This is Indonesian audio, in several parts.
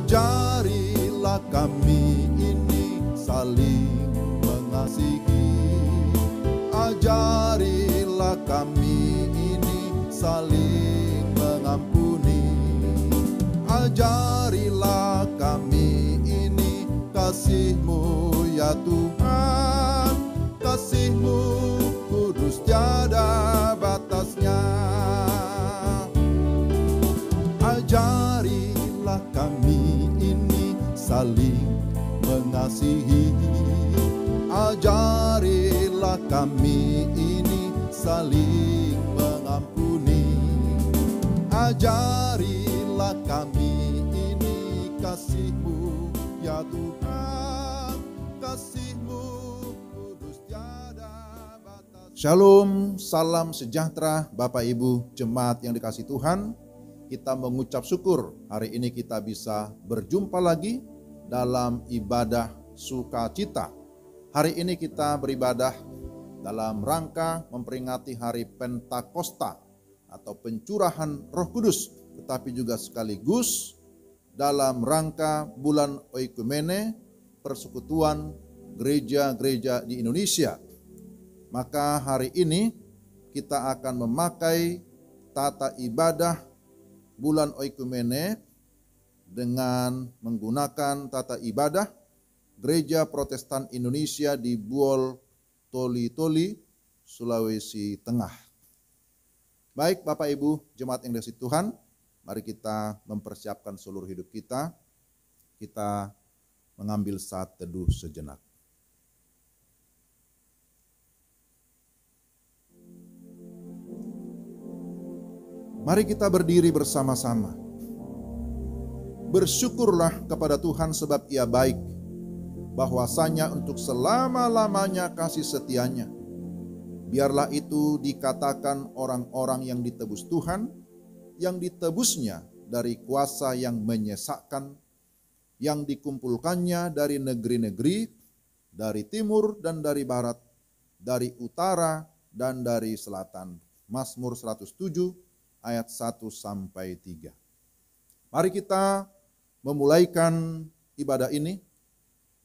Ajarilah kami ini saling mengasihi. Ajarilah kami ini saling mengampuni. Ajarilah kami ini kasih-Mu ya Tuhan. Kasih-Mu kudus tiada batasnya. Ajarilah kami ini saling mengasihi. Ajarilah kami ini saling mengampuni. Ajarilah kami ini kasih-Mu ya Tuhan. Kasih-Mu kudus tiada batas. Shalom, salam sejahtera Bapak Ibu jemaat yang dikasihi Tuhan. Kita mengucap syukur hari ini kita bisa berjumpa lagi dalam ibadah sukacita. Hari ini kita beribadah dalam rangka memperingati hari Pentakosta atau pencurahan Roh Kudus, tetapi juga sekaligus dalam rangka bulan Oikumene, persekutuan gereja-gereja di Indonesia. Maka hari ini kita akan memakai tata ibadah bulan Oikumene dengan menggunakan tata ibadah Gereja Protestan Indonesia di Buol Toli-Toli, Sulawesi Tengah. Baik Bapak Ibu jemaat yang dikasihi Tuhan, mari kita mempersiapkan seluruh hidup kita. Kita mengambil saat teduh sejenak. Mari kita berdiri bersama-sama. Bersyukurlah kepada Tuhan sebab Ia baik, bahwasanya untuk selama-lamanya kasih setianya. Biarlah itu dikatakan orang-orang yang ditebus Tuhan, yang ditebusnya dari kuasa yang menyesakkan, yang dikumpulkannya dari negeri-negeri, dari timur dan dari barat, dari utara dan dari selatan. Mazmur 107 ayat 1-3. Mari kita memulaikan ibadah ini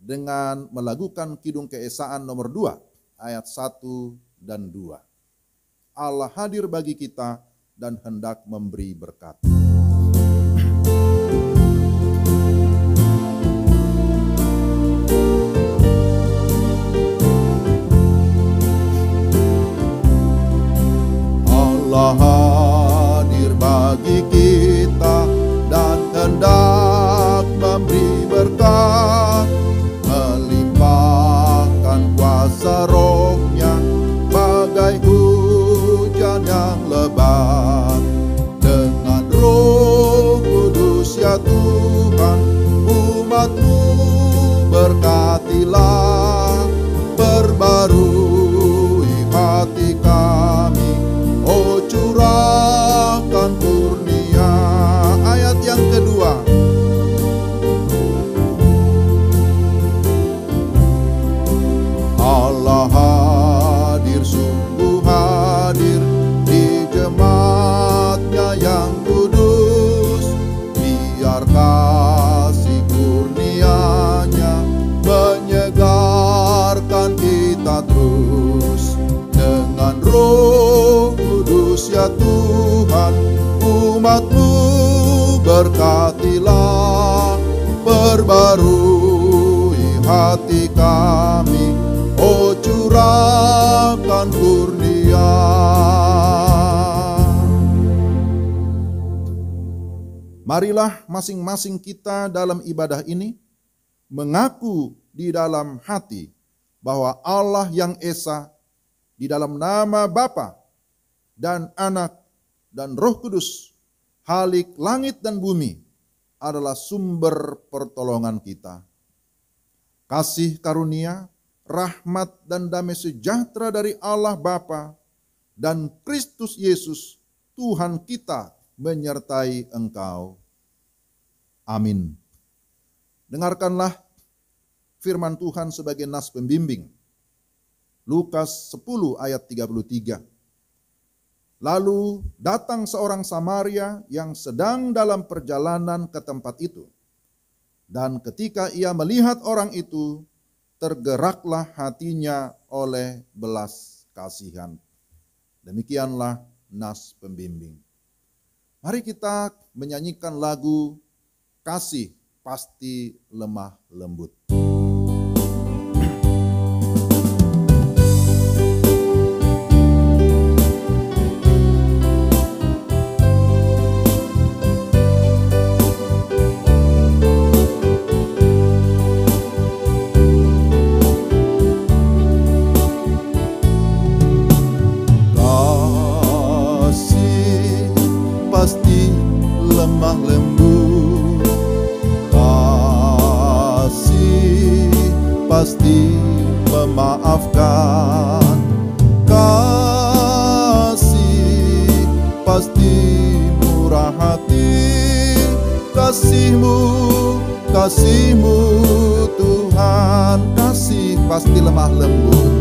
dengan melakukan Kidung Keesaan nomor 2 ayat 1 dan 2. Allah hadir bagi kita dan hendak memberi berkat. Allah hadir bagi kita dan hendak memberi berkat, melimpahkan kuasa Roh-Nya bagai hujan yang lebat. Dengan Roh Kudus ya Tuhan, umat-Mu berkatilah, perbarui hati kami, oh curahkan kurnia. Ayat yang kedua. Allah hadir, sungguh hadir di jemaat-Nya yang kudus. Biar kasih kurnia-Nya menyegarkan kita terus. Dengan Roh Kudus ya Tuhan, umat-Mu berkatilah, perbarui hati kami, oh curahkan kurnia. Marilah masing-masing kita dalam ibadah ini mengaku di dalam hati bahwa Allah yang Esa di dalam nama Bapa dan Anak dan Roh Kudus, Halik langit dan bumi, adalah sumber pertolongan kita. Kasih karunia, rahmat dan damai sejahtera dari Allah Bapa dan Kristus Yesus Tuhan kita menyertai engkau. Amin. Dengarkanlah firman Tuhan sebagai nas pembimbing. Lukas 10 ayat 33. Lalu datang seorang Samaria yang sedang dalam perjalanan ke tempat itu. Dan ketika ia melihat orang itu, tergeraklah hatinya oleh belas kasihan. Demikianlah nas pembimbing. Mari kita menyanyikan lagu Kasih Pasti Lemah Lembut. Pasti lemah lembut, kasih pasti memaafkan, kasih pasti murah hati, kasihmu Tuhan, kasih pasti lemah lembut,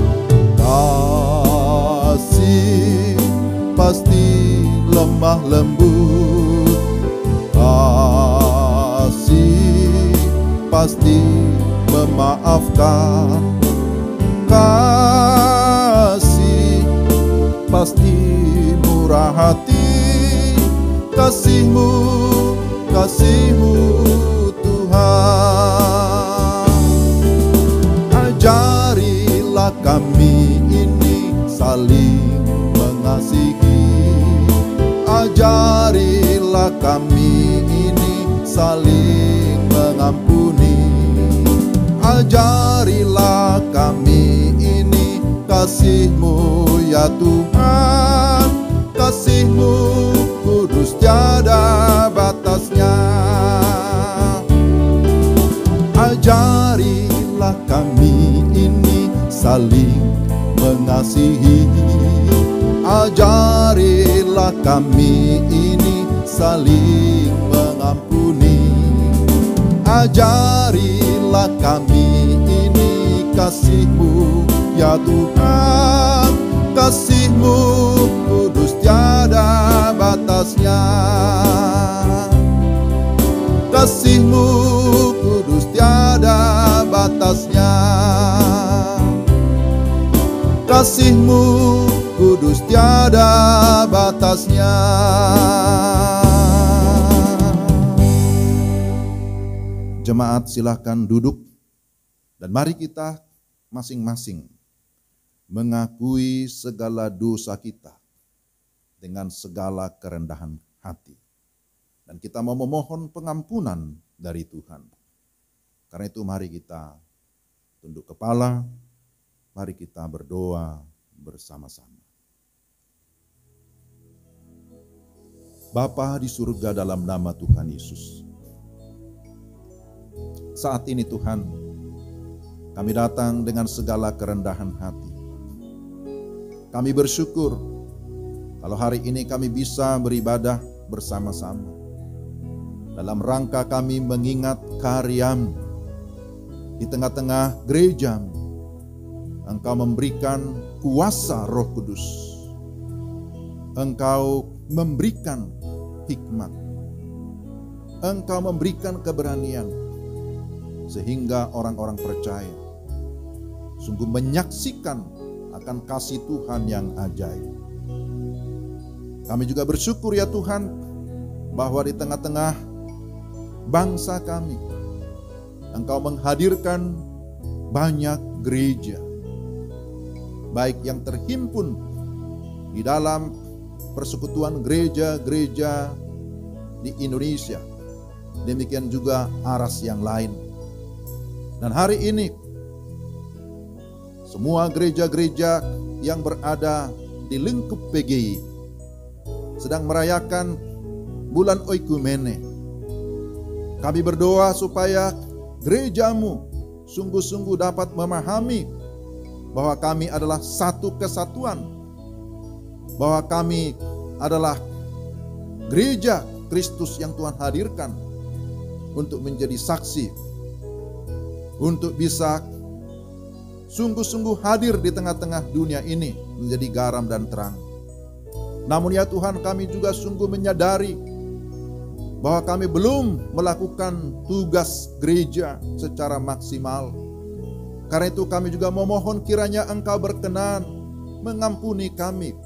kasih pasti lemah lembut, kasih pasti memaafkan, kasih pasti murah hati, kasihmu Tuhan. Ajarilah kami ini saling mengasihi, ajarilah kami ini saling mengampuni, ajarilah kami ini kasih-Mu ya Tuhan, kasih-Mu kudus tiada batasnya. Ajarilah kami ini saling mengasihi, ajarilah kami ini saling mengampuni, ajarilah kami ini kasih-Mu ya Tuhan, kasih-Mu kudus tiada batasnya, kasih-Mu kudus tiada batasnya, kasih-Mu kudus tiada batasnya. Jemaat silakan duduk dan mari kita masing-masing mengakui segala dosa kita dengan segala kerendahan hati. Dan kita mau memohon pengampunan dari Tuhan. Karena itu mari kita tunduk kepala, mari kita berdoa bersama-sama. Bapa di surga, dalam nama Tuhan Yesus, saat ini Tuhan, kami datang dengan segala kerendahan hati. Kami bersyukur kalau hari ini kami bisa beribadah bersama-sama dalam rangka kami mengingat karya-Mu di tengah-tengah gereja-Mu. Engkau memberikan kuasa Roh Kudus, Engkau memberikan hikmat, Engkau memberikan keberanian, sehingga orang-orang percaya sungguh menyaksikan akan kasih Tuhan yang ajaib. Kami juga bersyukur ya Tuhan, bahwa di tengah-tengah bangsa kami, Engkau menghadirkan banyak gereja, baik yang terhimpun di dalam persekutuan gereja-gereja di Indonesia, demikian juga aras yang lain. Dan hari ini semua gereja-gereja yang berada di lingkup PGI sedang merayakan bulan Oikumene. Kami berdoa supaya gereja-Mu sungguh-sungguh dapat memahami bahwa kami adalah satu kesatuan, bahwa kami adalah gereja Kristus yang Tuhan hadirkan untuk menjadi saksi, untuk bisa sungguh-sungguh hadir di tengah-tengah dunia ini menjadi garam dan terang. Namun ya Tuhan, kami juga sungguh menyadari bahwa kami belum melakukan tugas gereja secara maksimal. Karena itu kami juga memohon kiranya Engkau berkenan mengampuni kami.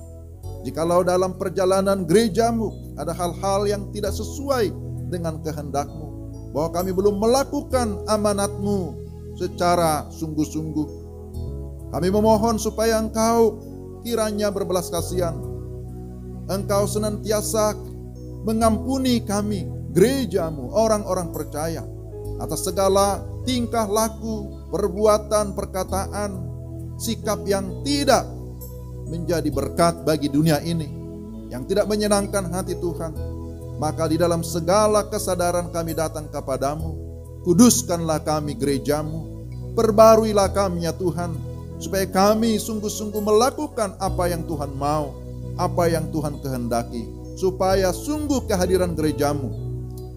Jikalau dalam perjalanan gerejamu ada hal-hal yang tidak sesuai dengan kehendak-Mu, bahwa kami belum melakukan amanat-Mu secara sungguh-sungguh. Kami memohon supaya Engkau kiranya berbelas kasihan. Engkau senantiasa mengampuni kami, gereja-Mu, orang-orang percaya, atas segala tingkah laku, perbuatan, perkataan, sikap yang tidak menjadi berkat bagi dunia ini, yang tidak menyenangkan hati Tuhan. Maka di dalam segala kesadaran kami datang kepadamu. Kuduskanlah kami gereja-Mu, perbaruilah kami ya Tuhan, supaya kami sungguh-sungguh melakukan apa yang Tuhan mau, apa yang Tuhan kehendaki, supaya sungguh kehadiran gereja-Mu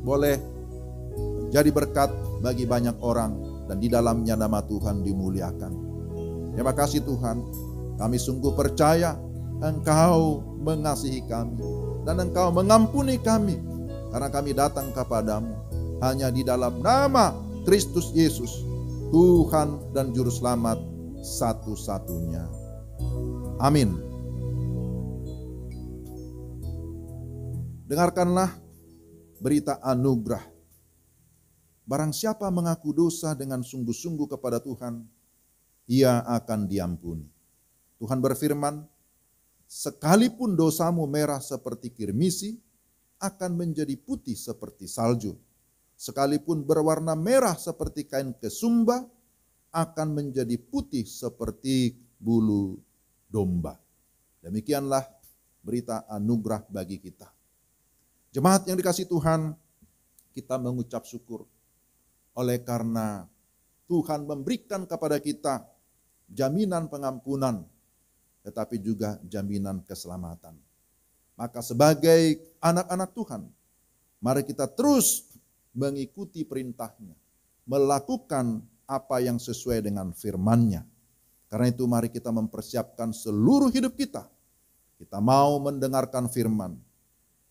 boleh menjadi berkat bagi banyak orang, dan di dalamnya nama Tuhan dimuliakan. Terima kasih Tuhan, kami sungguh percaya Engkau mengasihi kami dan Engkau mengampuni kami, karena kami datang kepadamu hanya di dalam nama Kristus Yesus, Tuhan dan Juru Selamat satu-satunya. Amin. Dengarkanlah berita anugerah. Barang siapa mengaku dosa dengan sungguh-sungguh kepada Tuhan, ia akan diampuni. Tuhan berfirman, sekalipun dosamu merah seperti kirmisi, akan menjadi putih seperti salju. Sekalipun berwarna merah seperti kain kesumba, akan menjadi putih seperti bulu domba. Demikianlah berita anugerah bagi kita. Jemaat yang dikasihi Tuhan, kita mengucap syukur oleh karena Tuhan memberikan kepada kita jaminan pengampunan, tetapi juga jaminan keselamatan. Maka sebagai anak-anak Tuhan, mari kita terus mengikuti perintah-Nya, melakukan apa yang sesuai dengan firman-Nya. Karena itu mari kita mempersiapkan seluruh hidup kita. Kita mau mendengarkan firman.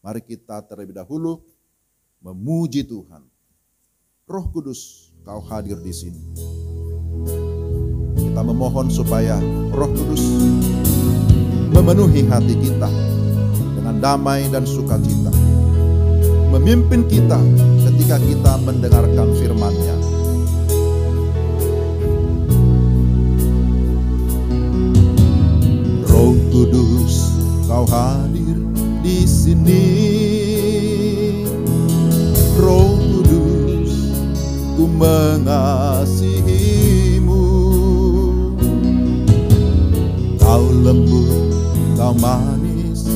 Mari kita terlebih dahulu memuji Tuhan. Roh Kudus, Kau hadir di sini. Kita memohon supaya Roh Kudus memenuhi hati kita dengan damai dan sukacita, memimpin kita ketika kita mendengarkan firman-Nya. Roh Kudus, Kau hadir di sini. Roh Kudus, Ku mengasihi-Mu. Kau lembut, Kau manis,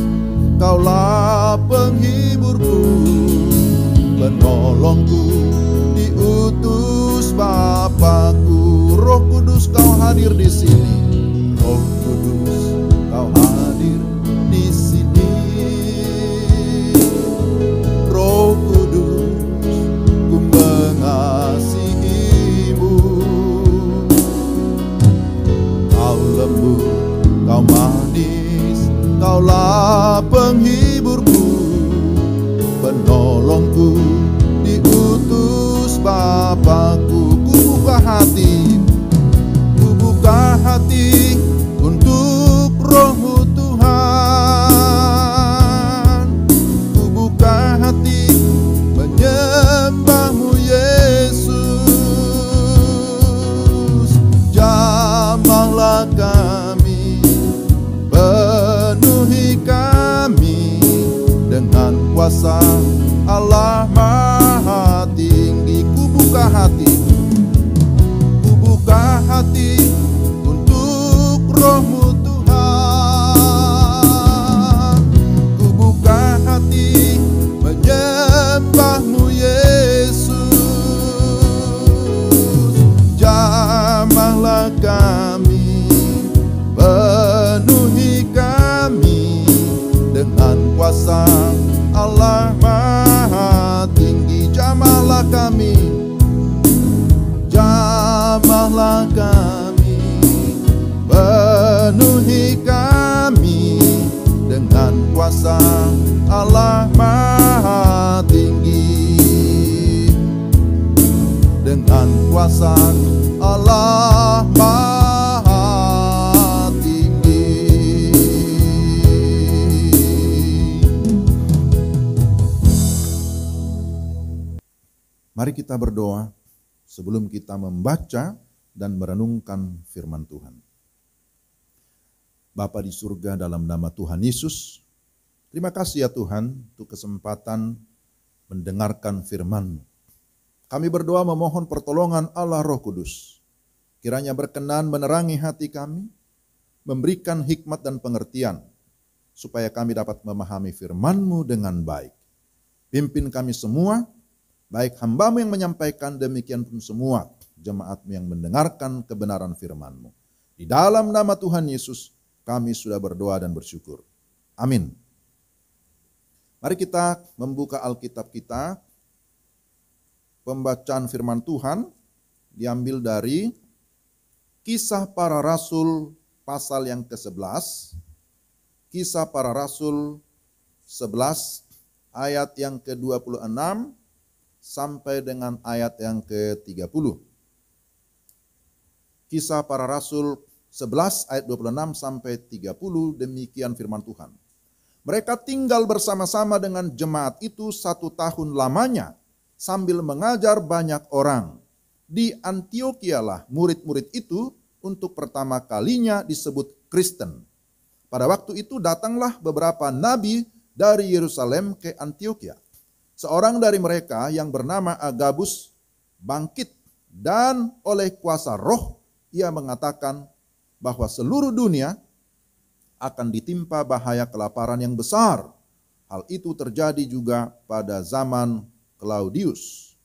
Kaulah penghiburku, penolongku, diutus Bapakku. Roh Kudus, Kau hadir di sini. Roh Kudus, Kau hadir di sini. Roh Kudus, Ku mengasihi-Mu. Kau lembut, Kau manis, Kaulah penghiburku, penolongku, diutus Bapakku. Ku buka hati untuk Roh-Mu Tuhan. Ku buka hati menyembah-Mu Yesus. Jamahlah kami, penuhi kami dengan kuasa Allah Maha Tinggi. Ku buka hati untuk Roh-Mu Tuhan. Ku buka hati menyembah-Mu Yesus. Jamahlah kami, penuhi kami dengan kuasa Allah Maha Tinggi. Jamahlah kami, jamahlah kami, penuhi dengan kuasa Allah Maha Tinggi. Mari kita berdoa sebelum kita membaca dan merenungkan firman Tuhan. Bapa di surga, dalam nama Tuhan Yesus, terima kasih ya Tuhan untuk kesempatan mendengarkan firman-Mu. Kami berdoa memohon pertolongan Allah Roh Kudus. Kiranya berkenan menerangi hati kami, memberikan hikmat dan pengertian, supaya kami dapat memahami firman-Mu dengan baik. Pimpin kami semua, baik hamba-Mu yang menyampaikan, demikian pun semua jemaat-Mu yang mendengarkan kebenaran firman-Mu. Di dalam nama Tuhan Yesus, kami sudah berdoa dan bersyukur. Amin. Mari kita membuka Alkitab kita. Pembacaan firman Tuhan diambil dari Kisah Para Rasul pasal yang ke-11. Kisah Para Rasul 11 ayat yang ke-26 sampai dengan ayat yang ke-30. Kisah Para Rasul 11 ayat 26 sampai 30, demikian firman Tuhan. Mereka tinggal bersama-sama dengan jemaat itu 1 tahun lamanya sambil mengajar banyak orang. Di Antiokialah murid-murid itu untuk pertama kalinya disebut Kristen. Pada waktu itu datanglah beberapa nabi dari Yerusalem ke Antiokia. Seorang dari mereka yang bernama Agabus bangkit dan oleh kuasa Roh ia mengatakan bahwa seluruh dunia akan ditimpa bahaya kelaparan yang besar. Hal itu terjadi juga pada zaman Claudius.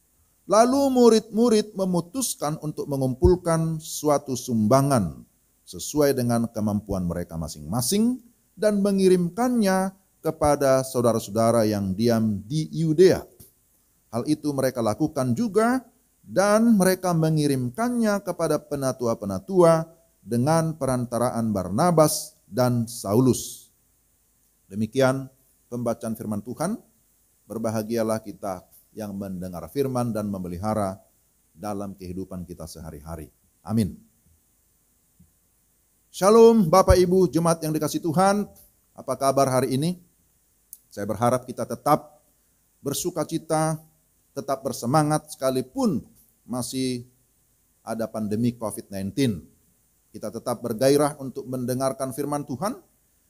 Lalu murid-murid memutuskan untuk mengumpulkan suatu sumbangan sesuai dengan kemampuan mereka masing-masing dan mengirimkannya kepada saudara-saudara yang diam di Yudea. Hal itu mereka lakukan juga dan mereka mengirimkannya kepada penatua-penatua dengan perantaraan Barnabas dan Saulus. Demikian pembacaan firman Tuhan. Berbahagialah kita yang mendengar firman dan memelihara dalam kehidupan kita sehari-hari. Amin. Shalom Bapak Ibu jemaat yang dikasihi Tuhan. Apa kabar hari ini? Saya berharap kita tetap bersukacita, tetap bersemangat sekalipun masih ada pandemi COVID-19. Kita tetap bergairah untuk mendengarkan firman Tuhan,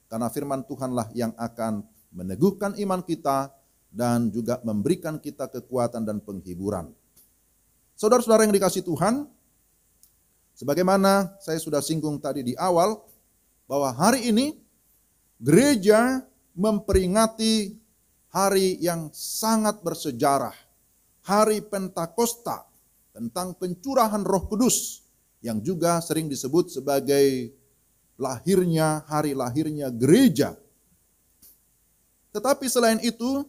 karena firman Tuhanlah yang akan meneguhkan iman kita dan juga memberikan kita kekuatan dan penghiburan. Saudara-saudara yang dikasihi Tuhan, sebagaimana saya sudah singgung tadi di awal, bahwa hari ini gereja memperingati hari yang sangat bersejarah, hari Pentakosta, tentang pencurahan Roh Kudus, yang juga sering disebut sebagai hari lahirnya gereja. Tetapi selain itu,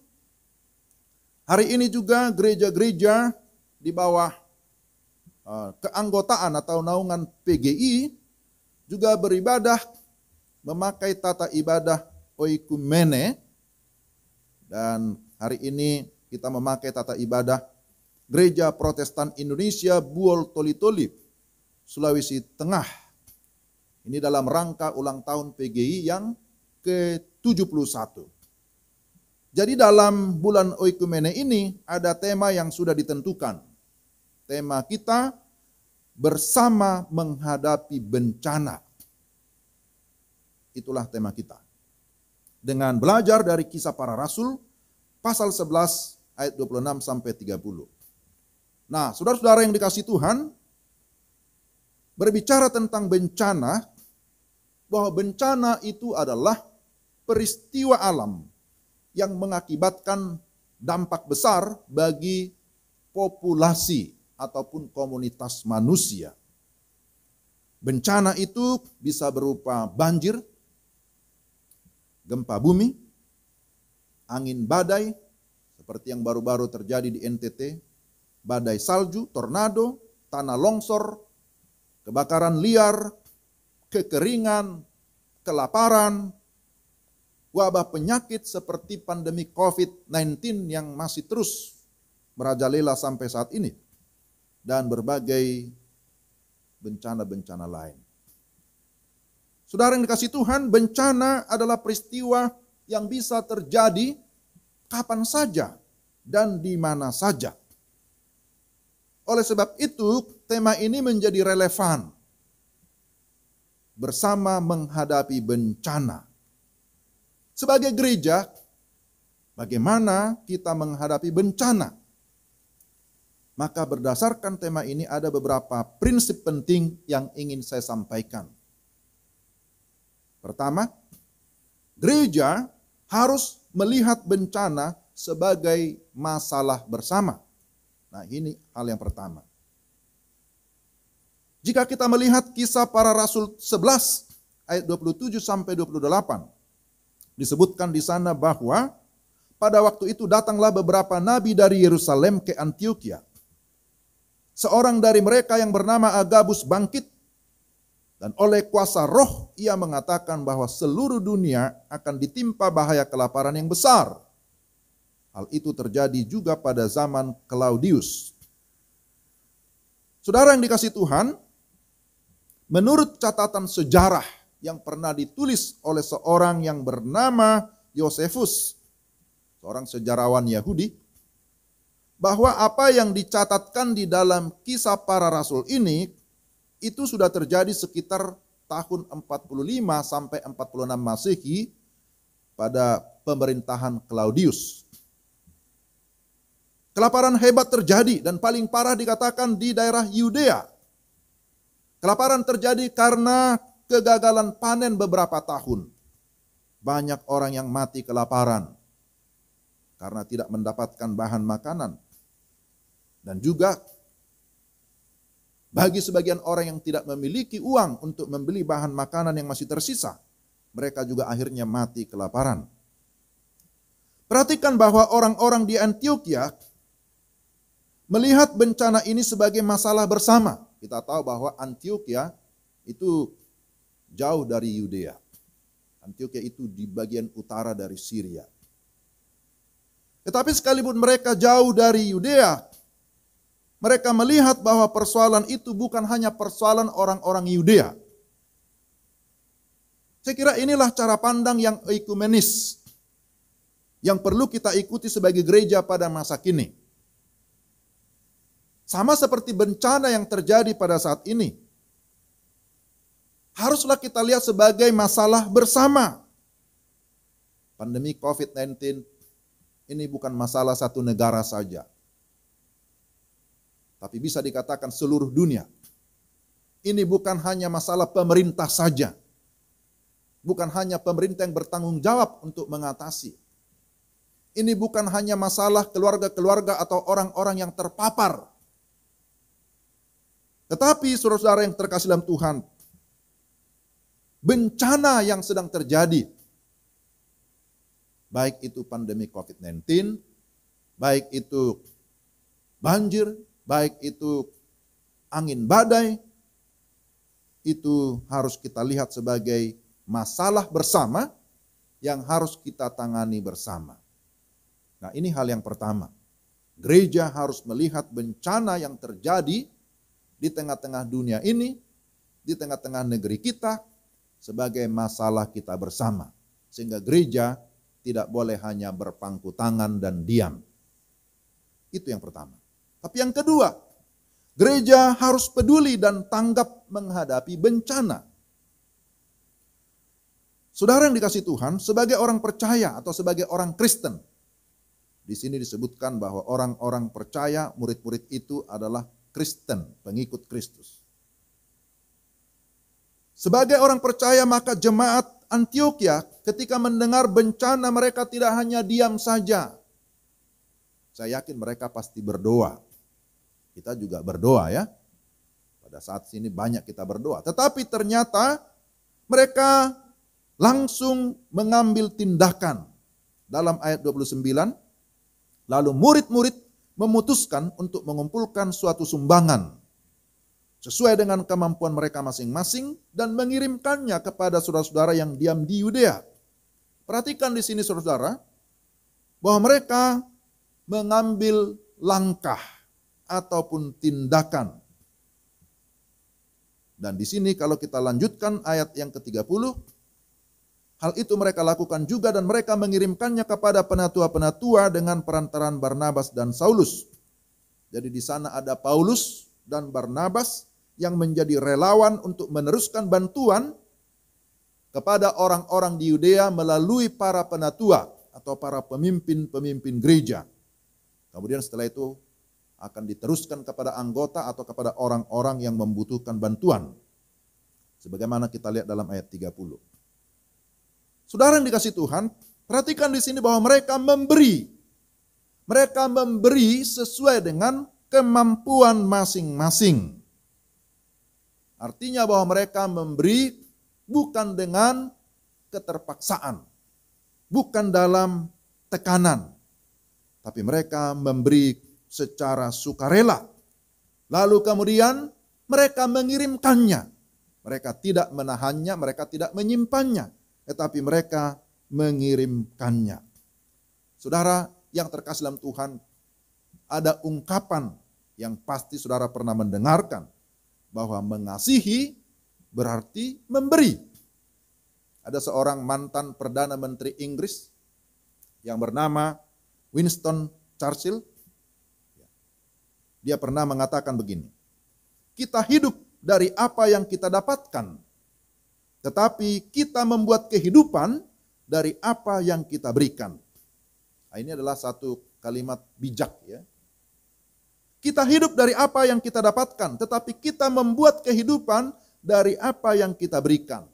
hari ini juga gereja-gereja di bawah keanggotaan atau naungan PGI juga beribadah memakai tata ibadah oikumene. Dan hari ini kita memakai tata ibadah Gereja Protestan Indonesia Buol Toli-Toli, Sulawesi Tengah. Ini dalam rangka ulang tahun PGI yang ke-71. Jadi dalam bulan Oikumene ini ada tema yang sudah ditentukan. Tema kita bersama menghadapi bencana. Itulah tema kita. Dengan belajar dari Kisah Para Rasul pasal 11 ayat 26 sampai 30. Nah, saudara-saudara yang dikasihi Tuhan, berbicara tentang bencana, bahwa bencana itu adalah peristiwa alam yang mengakibatkan dampak besar bagi populasi ataupun komunitas manusia. Bencana itu bisa berupa banjir, gempa bumi, angin badai, seperti yang baru-baru terjadi di NTT, badai salju, tornado, tanah longsor, kebakaran liar, kekeringan, kelaparan, wabah penyakit seperti pandemi COVID-19 yang masih terus merajalela sampai saat ini. dan berbagai bencana-bencana lain. Saudara yang dikasihi Tuhan, bencana adalah peristiwa yang bisa terjadi kapan saja dan di mana saja. Oleh sebab itu, tema ini menjadi relevan bersama menghadapi bencana. Sebagai gereja, bagaimana kita menghadapi bencana? Maka berdasarkan tema ini ada beberapa prinsip penting yang ingin saya sampaikan. Pertama, gereja harus melihat bencana sebagai masalah bersama. Nah, ini hal yang pertama. Jika kita melihat Kisah Para Rasul 11 ayat 27 sampai 28, disebutkan di sana bahwa pada waktu itu datanglah beberapa nabi dari Yerusalem ke Antiokhia. Seorang dari mereka yang bernama Agabus bangkit, dan oleh kuasa roh ia mengatakan bahwa seluruh dunia akan ditimpa bahaya kelaparan yang besar. Hal itu terjadi juga pada zaman Claudius. Saudara yang dikasihi Tuhan, menurut catatan sejarah yang pernah ditulis oleh seorang yang bernama Yosefus, seorang sejarawan Yahudi, bahwa apa yang dicatatkan di dalam Kisah Para Rasul ini itu sudah terjadi sekitar tahun 45 sampai 46 Masehi pada pemerintahan Claudius. Kelaparan hebat terjadi dan paling parah dikatakan di daerah Yudea. Kelaparan terjadi karena kegagalan panen beberapa tahun. Banyak orang yang mati kelaparan karena tidak mendapatkan bahan makanan. Dan juga bagi sebagian orang yang tidak memiliki uang untuk membeli bahan makanan yang masih tersisa, mereka juga akhirnya mati kelaparan. Perhatikan bahwa orang-orang di Antiokhia melihat bencana ini sebagai masalah bersama. Kita tahu bahwa Antiokhia itu jauh dari Yudea. Antiokhia itu di bagian utara dari Syria. Tetapi sekalipun mereka jauh dari Yudea, mereka melihat bahwa persoalan itu bukan hanya persoalan orang-orang Yudea. Saya kira inilah cara pandang yang ekumenis yang perlu kita ikuti sebagai gereja pada masa kini. Sama seperti bencana yang terjadi pada saat ini. Haruslah kita lihat sebagai masalah bersama. Pandemi COVID-19 ini bukan masalah satu negara saja, tapi bisa dikatakan seluruh dunia. Ini bukan hanya masalah pemerintah saja. Bukan hanya pemerintah yang bertanggung jawab untuk mengatasi. Ini bukan hanya masalah keluarga-keluarga atau orang-orang yang terpapar. Tetapi saudara-saudara yang terkasih dalam Tuhan, bencana yang sedang terjadi, baik itu pandemi COVID-19, baik itu banjir, baik itu angin badai, itu harus kita lihat sebagai masalah bersama yang harus kita tangani bersama. Nah, ini hal yang pertama. Gereja harus melihat bencana yang terjadi di tengah-tengah dunia ini, di tengah-tengah negeri kita, sebagai masalah kita bersama. Sehingga gereja tidak boleh hanya berpangku tangan dan diam. Itu yang pertama. Tapi yang kedua, gereja harus peduli dan tanggap menghadapi bencana. Saudara yang dikasihi Tuhan, sebagai orang percaya atau sebagai orang Kristen, di sini disebutkan bahwa orang-orang percaya, murid-murid itu adalah Kristen, pengikut Kristus. Sebagai orang percaya, maka jemaat Antiokhia ketika mendengar bencana mereka tidak hanya diam saja. Saya yakin mereka pasti berdoa. Kita juga berdoa ya. Pada saat ini banyak kita berdoa. Tetapi ternyata mereka langsung mengambil tindakan. Dalam ayat 29, lalu murid-murid memutuskan untuk mengumpulkan suatu sumbangan sesuai dengan kemampuan mereka masing-masing dan mengirimkannya kepada saudara-saudara yang diam di Yudea. Perhatikan di sini saudara, bahwa mereka mengambil langkah ataupun tindakan. Dan di sini kalau kita lanjutkan ayat yang ke-30, hal itu mereka lakukan juga dan mereka mengirimkannya kepada penatua-penatua dengan perantaraan Barnabas dan Saulus. Jadi di sana ada Paulus dan Barnabas yang menjadi relawan untuk meneruskan bantuan kepada orang-orang di Yudea melalui para penatua atau para pemimpin-pemimpin gereja. Kemudian setelah itu akan diteruskan kepada anggota atau kepada orang-orang yang membutuhkan bantuan. Sebagaimana kita lihat dalam ayat 30. Saudara yang dikasihi Tuhan, perhatikan di sini bahwa mereka memberi. Mereka memberi sesuai dengan kemampuan masing-masing. Artinya bahwa mereka memberi bukan dengan keterpaksaan, bukan dalam tekanan, tapi mereka memberi secara sukarela. Lalu kemudian mereka mengirimkannya. Mereka tidak menahannya, mereka tidak menyimpannya, tetapi mereka mengirimkannya. Saudara yang terkasih dalam Tuhan, ada ungkapan yang pasti saudara pernah mendengarkan, bahwa mengasihi berarti memberi. Ada seorang mantan Perdana Menteri Inggris yang bernama Winston Churchill. Dia pernah mengatakan begini, kita hidup dari apa yang kita dapatkan, tetapi kita membuat kehidupan dari apa yang kita berikan. Nah, ini adalah satu kalimat bijak ya. Kita hidup dari apa yang kita dapatkan, tetapi kita membuat kehidupan dari apa yang kita berikan.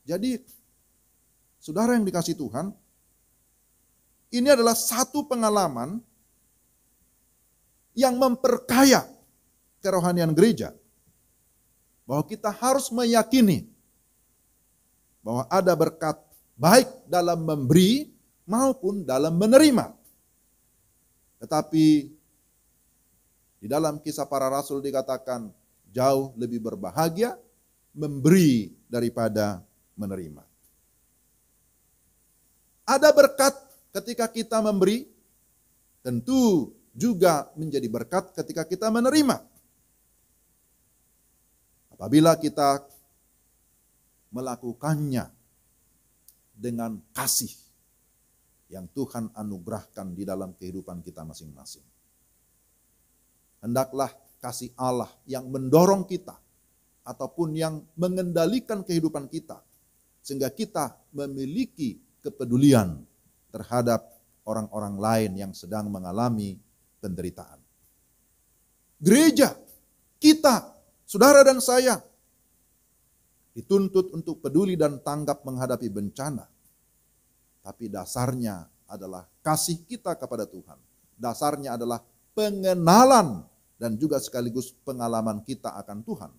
Jadi, saudara yang dikasihi Tuhan, ini adalah satu pengalaman yang memperkaya kerohanian gereja. Bahwa kita harus meyakini bahwa ada berkat baik dalam memberi maupun dalam menerima. Tetapi di dalam Kisah Para Rasul dikatakan jauh lebih berbahagia memberi daripada menerima. Ada berkat ketika kita memberi, tentu juga menjadi berkat ketika kita menerima. Apabila kita melakukannya dengan kasih yang Tuhan anugerahkan di dalam kehidupan kita masing-masing. Hendaklah kasih Allah yang mendorong kita ataupun yang mengendalikan kehidupan kita sehingga kita memiliki kepedulian terhadap orang-orang lain yang sedang mengalami penderitaan. Gereja, kita, saudara dan saya dituntut untuk peduli dan tanggap menghadapi bencana. Tapi dasarnya adalah kasih kita kepada Tuhan. Dasarnya adalah pengenalan dan juga sekaligus pengalaman kita akan Tuhan.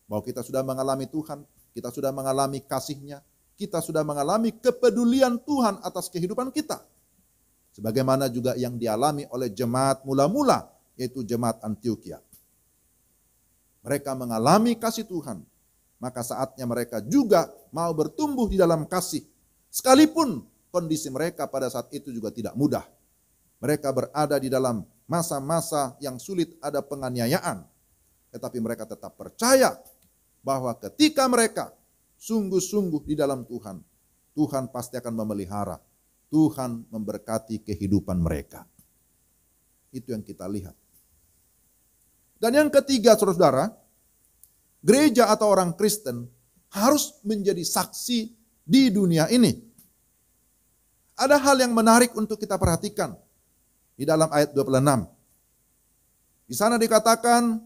Bahwa kita sudah mengalami Tuhan, kita sudah mengalami kasih-Nya, kita sudah mengalami kepedulian Tuhan atas kehidupan kita. Sebagaimana juga yang dialami oleh jemaat mula-mula, yaitu jemaat Antioquia. Mereka mengalami kasih Tuhan, maka saatnya mereka juga mau bertumbuh di dalam kasih. Sekalipun kondisi mereka pada saat itu juga tidak mudah. Mereka berada di dalam masa-masa yang sulit, ada penganiayaan. Tetapi mereka tetap percaya bahwa ketika mereka sungguh-sungguh di dalam Tuhan, Tuhan pasti akan memelihara. Tuhan memberkati kehidupan mereka. Itu yang kita lihat. Dan yang ketiga, saudara-saudara, gereja atau orang Kristen harus menjadi saksi di dunia ini. Ada hal yang menarik untuk kita perhatikan di dalam ayat 26. Di sana dikatakan,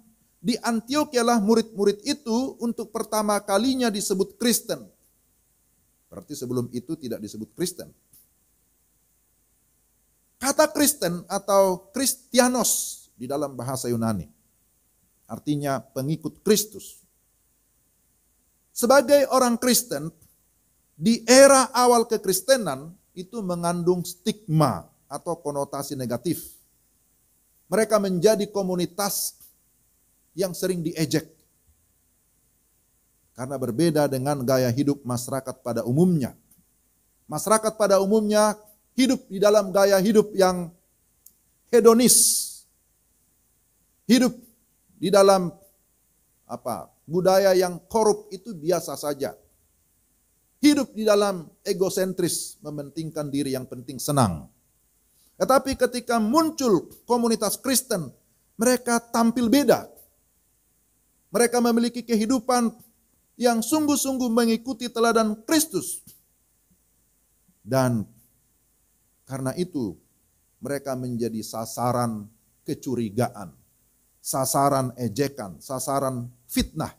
di Antioquia lah murid-murid itu untuk pertama kalinya disebut Kristen. Berarti sebelum itu tidak disebut Kristen. Kata Kristen atau Kristianos di dalam bahasa Yunani artinya pengikut Kristus. Sebagai orang Kristen, di era awal kekristenan itu mengandung stigma atau konotasi negatif. Mereka menjadi komunitas yang sering diejek. Karena berbeda dengan gaya hidup masyarakat pada umumnya. Masyarakat pada umumnya hidup di dalam gaya hidup yang hedonis. Hidup di dalam budaya yang korup itu biasa saja. Hidup di dalam egosentris, mementingkan diri, yang penting senang. Tetapi ketika muncul komunitas Kristen, mereka tampil beda. Mereka memiliki kehidupan yang sungguh-sungguh mengikuti teladan Kristus. Dan karena itu mereka menjadi sasaran kecurigaan, sasaran ejekan, sasaran fitnah.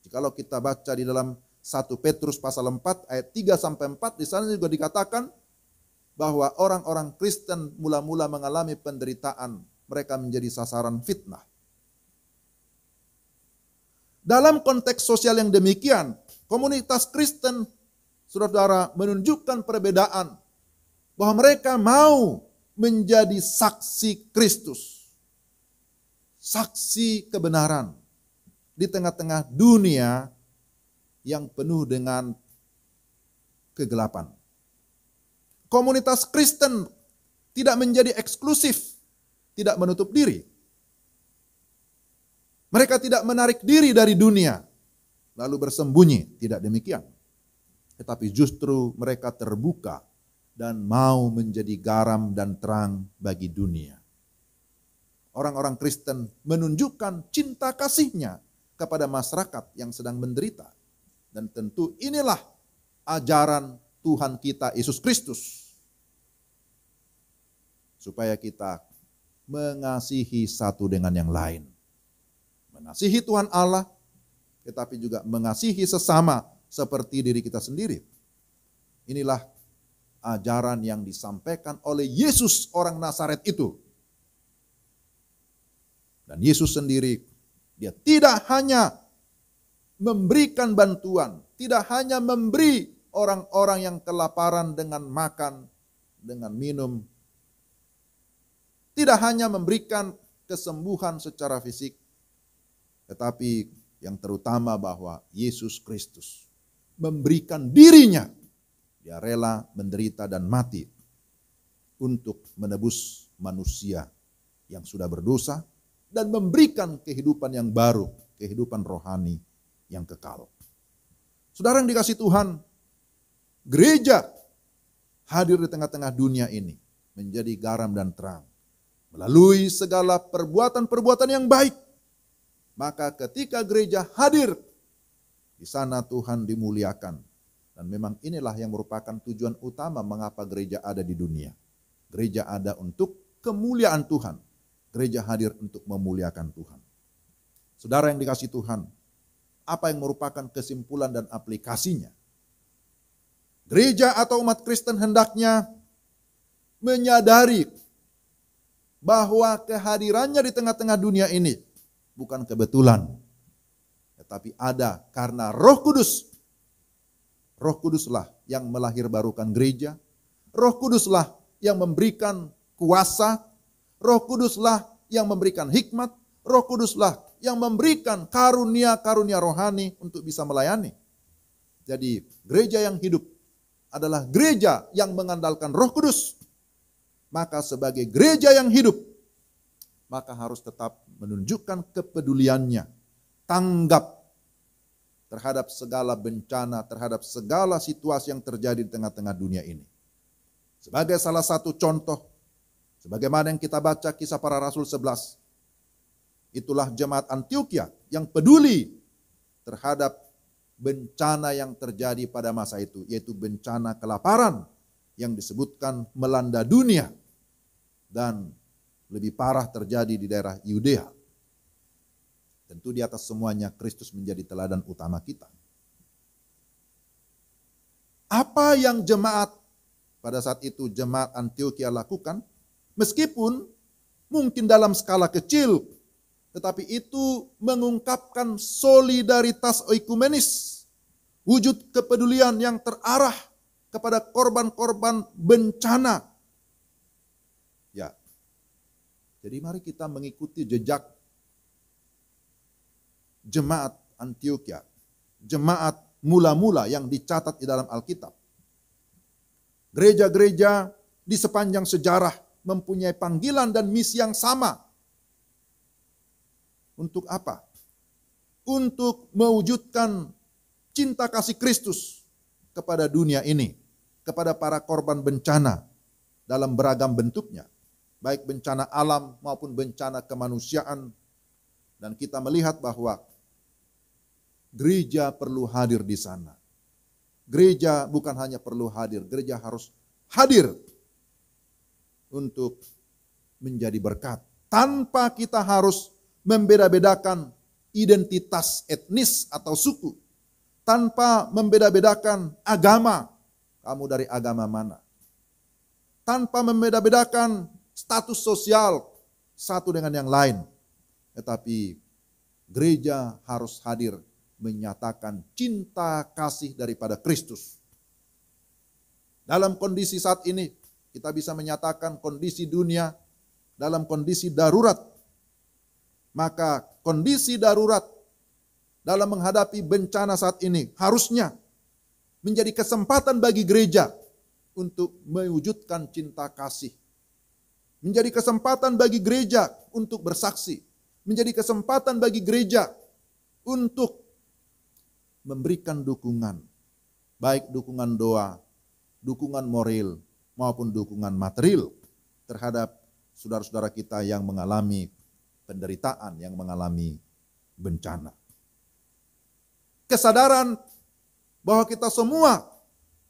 Jikalau kita baca di dalam 1 Petrus pasal 4 ayat 3-4, di sana juga dikatakan bahwa orang-orang Kristen mula-mula mengalami penderitaan, mereka menjadi sasaran fitnah. Dalam konteks sosial yang demikian, komunitas Kristen, saudara-saudara, menunjukkan perbedaan bahwa mereka mau menjadi saksi Kristus, saksi kebenaran di tengah-tengah dunia yang penuh dengan kegelapan. Komunitas Kristen tidak menjadi eksklusif, tidak menutup diri. Mereka tidak menarik diri dari dunia, lalu bersembunyi, tidak demikian. Tetapi justru mereka terbuka dan mau menjadi garam dan terang bagi dunia. Orang-orang Kristen menunjukkan cinta kasihnya kepada masyarakat yang sedang menderita. Dan tentu inilah ajaran Tuhan kita Yesus Kristus. Supaya kita mengasihi satu dengan yang lain. Mengasihi Tuhan Allah, tetapi juga mengasihi sesama seperti diri kita sendiri. Inilah ajaran yang disampaikan oleh Yesus orang Nazaret itu. Dan Yesus sendiri, dia tidak hanya memberikan bantuan, tidak hanya memberi orang-orang yang kelaparan dengan makan, dengan minum, tidak hanya memberikan kesembuhan secara fisik, tetapi yang terutama bahwa Yesus Kristus memberikan dirinya. Dia rela menderita dan mati untuk menebus manusia yang sudah berdosa dan memberikan kehidupan yang baru, kehidupan rohani yang kekal. Saudara yang dikasihi Tuhan, gereja hadir di tengah-tengah dunia ini menjadi garam dan terang melalui segala perbuatan-perbuatan yang baik. Maka ketika gereja hadir, di sana Tuhan dimuliakan. Dan memang inilah yang merupakan tujuan utama mengapa gereja ada di dunia. Gereja ada untuk kemuliaan Tuhan. Gereja hadir untuk memuliakan Tuhan. Saudara yang dikasihi Tuhan, apa yang merupakan kesimpulan dan aplikasinya? Gereja atau umat Kristen hendaknya menyadari bahwa kehadirannya di tengah-tengah dunia ini bukan kebetulan, tetapi ada karena Roh Kudus. Roh Kuduslah yang melahirbarukan gereja. Roh Kuduslah yang memberikan kuasa. Roh Kuduslah yang memberikan hikmat. Roh Kuduslah yang memberikan karunia-karunia rohani untuk bisa melayani. Jadi gereja yang hidup adalah gereja yang mengandalkan Roh Kudus. Maka sebagai gereja yang hidup, maka harus tetap menunjukkan kepeduliannya, tanggap terhadap segala bencana, terhadap segala situasi yang terjadi di tengah-tengah dunia ini. Sebagai salah satu contoh, sebagaimana yang kita baca Kisah Para Rasul 11, itulah jemaat Antioquia yang peduli terhadap bencana yang terjadi pada masa itu, yaitu bencana kelaparan yang disebutkan melanda dunia dan lebih parah terjadi di daerah Yudea. Tentu di atas semuanya Kristus menjadi teladan utama kita. Apa yang jemaat pada saat itu jemaat Antioquia lakukan, meskipun mungkin dalam skala kecil, tetapi itu mengungkapkan solidaritas oikumenis, wujud kepedulian yang terarah kepada korban-korban bencana. Ya, jadi mari kita mengikuti jejak jemaat Antioquia, jemaat mula-mula yang dicatat di dalam Alkitab. Gereja-gereja di sepanjang sejarah mempunyai panggilan dan misi yang sama. Untuk apa? Untuk mewujudkan cinta kasih Kristus kepada dunia ini, kepada para korban bencana dalam beragam bentuknya, baik bencana alam maupun bencana kemanusiaan. Dan kita melihat bahwa gereja perlu hadir di sana. Gereja bukan hanya perlu hadir, gereja harus hadir untuk menjadi berkat. Tanpa kita harus membeda-bedakan identitas etnis atau suku. Tanpa membeda-bedakan agama, kamu dari agama mana. Tanpa membeda-bedakan status sosial satu dengan yang lain. Tetapi gereja harus hadir menyatakan cinta kasih daripada Kristus. Dalam kondisi saat ini, kita bisa menyatakan kondisi dunia dalam kondisi darurat. Maka kondisi darurat dalam menghadapi bencana saat ini harusnya menjadi kesempatan bagi gereja untuk mewujudkan cinta kasih. Menjadi kesempatan bagi gereja untuk bersaksi. Menjadi kesempatan bagi gereja untuk memberikan dukungan. Baik dukungan doa, dukungan moral, maupun dukungan material terhadap saudara-saudara kita yang mengalami penderitaan, yang mengalami bencana. Kesadaran bahwa kita semua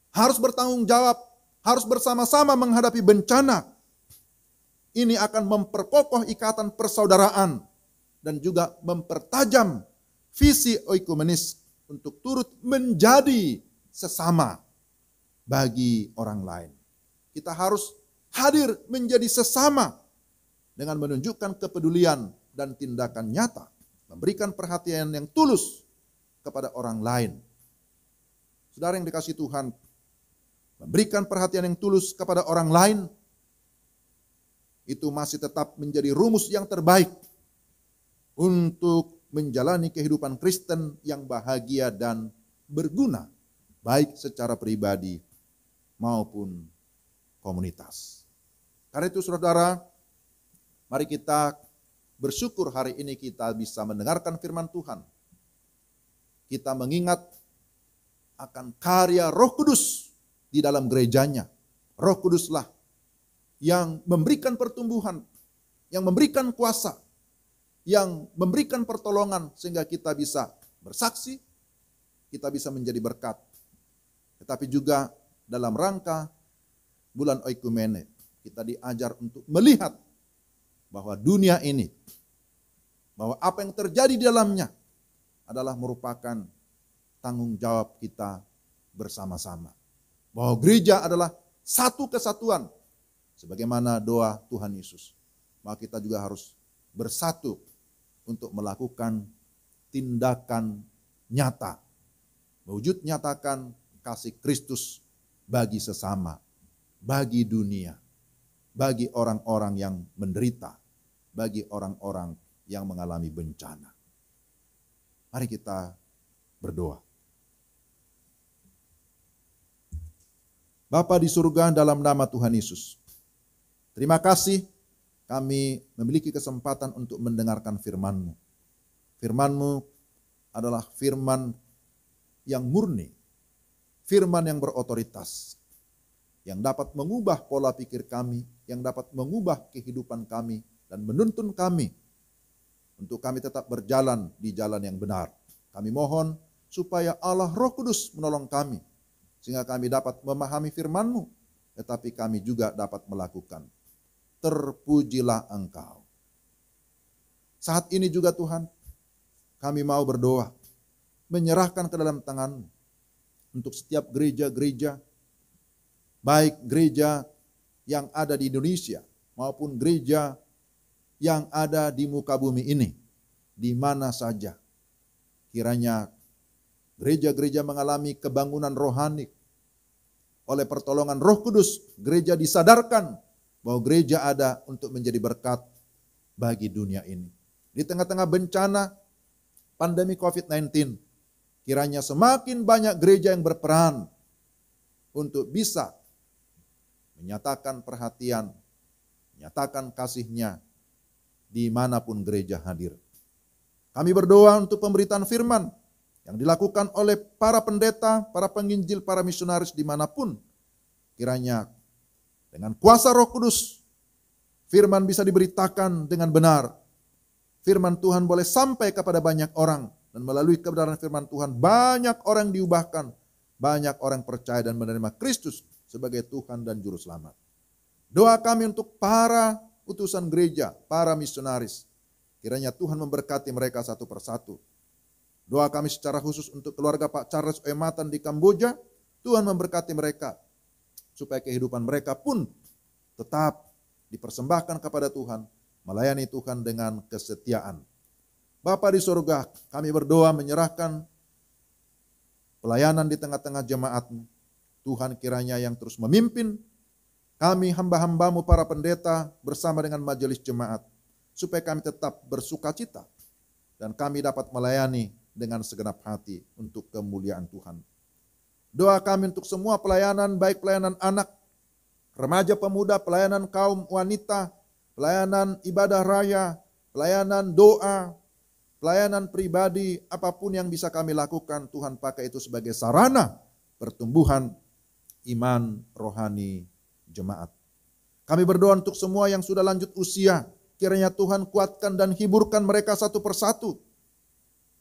harus bertanggung jawab, harus bersama-sama menghadapi bencana. Ini akan memperkokoh ikatan persaudaraan dan juga mempertajam visi oikumenis untuk turut menjadi sesama bagi orang lain. Kita harus hadir menjadi sesama dengan menunjukkan kepedulian dan tindakan nyata, memberikan perhatian yang tulus kepada orang lain. Saudara yang dikasihi Tuhan, memberikan perhatian yang tulus kepada orang lain, itu masih tetap menjadi rumus yang terbaik untuk menjalani kehidupan Kristen yang bahagia dan berguna, baik secara pribadi maupun komunitas. Karena itu saudara, mari kita bersyukur hari ini kita bisa mendengarkan firman Tuhan. Kita mengingat akan karya Roh Kudus di dalam gerejanya. Roh Kuduslah yang memberikan pertumbuhan, yang memberikan kuasa, yang memberikan pertolongan sehingga kita bisa bersaksi, kita bisa menjadi berkat. Tetapi juga dalam rangka bulan Oikumene, kita diajar untuk melihat bahwa dunia ini, bahwa apa yang terjadi di dalamnya adalah merupakan tanggung jawab kita bersama-sama. Bahwa gereja adalah satu kesatuan, sebagaimana doa Tuhan Yesus. Maka kita juga harus bersatu untuk melakukan tindakan nyata, mewujud nyatakan kasih Kristus bagi sesama, bagi dunia, bagi orang-orang yang menderita, bagi orang-orang yang mengalami bencana. Mari kita berdoa. Bapa di surga, dalam nama Tuhan Yesus, terima kasih kami memiliki kesempatan untuk mendengarkan firman-Mu. Firman-Mu adalah firman yang murni, firman yang berotoritas, yang dapat mengubah pola pikir kami, yang dapat mengubah kehidupan kami, dan menuntun kami untuk kami tetap berjalan di jalan yang benar. Kami mohon supaya Allah Roh Kudus menolong kami, sehingga kami dapat memahami firman-Mu, tetapi kami juga dapat melakukan. Terpujilah Engkau. Saat ini juga Tuhan, kami mau berdoa, menyerahkan ke dalam tangan-Mu untuk setiap gereja-gereja, baik gereja yang ada di Indonesia maupun gereja yang ada di muka bumi ini, di mana saja. Kiranya gereja-gereja mengalami kebangunan rohani. Oleh pertolongan Roh Kudus, gereja disadarkan bahwa gereja ada untuk menjadi berkat bagi dunia ini. Di tengah-tengah bencana pandemi COVID-19, kiranya semakin banyak gereja yang berperan untuk bisa menyatakan perhatian, nyatakan kasih-Nya dimanapun gereja hadir. Kami berdoa untuk pemberitaan firman yang dilakukan oleh para pendeta, para penginjil, para misionaris dimanapun. Kiranya dengan kuasa Roh Kudus, firman bisa diberitakan dengan benar. Firman Tuhan boleh sampai kepada banyak orang. Dan melalui kebenaran firman Tuhan, banyak orang diubahkan. Banyak orang percaya dan menerima Kristus sebagai Tuhan dan Juru Selamat. Doa kami untuk para utusan gereja, para misionaris. Kiranya Tuhan memberkati mereka satu persatu. Doa kami secara khusus untuk keluarga Pak Charles Oematan di Kamboja. Tuhan memberkati mereka, supaya kehidupan mereka pun tetap dipersembahkan kepada Tuhan, melayani Tuhan dengan kesetiaan. Bapa di surga, kami berdoa menyerahkan pelayanan di tengah-tengah jemaat-Mu. Tuhan kiranya yang terus memimpin kami hamba-hamba-Mu para pendeta bersama dengan majelis jemaat, supaya kami tetap bersuka cita dan kami dapat melayani dengan segenap hati untuk kemuliaan Tuhan. Doa kami untuk semua pelayanan, baik pelayanan anak, remaja pemuda, pelayanan kaum wanita, pelayanan ibadah raya, pelayanan doa, pelayanan pribadi, apapun yang bisa kami lakukan, Tuhan pakai itu sebagai sarana pertumbuhan iman rohani jemaat. Kami berdoa untuk semua yang sudah lanjut usia, kiranya Tuhan kuatkan dan hiburkan mereka satu persatu.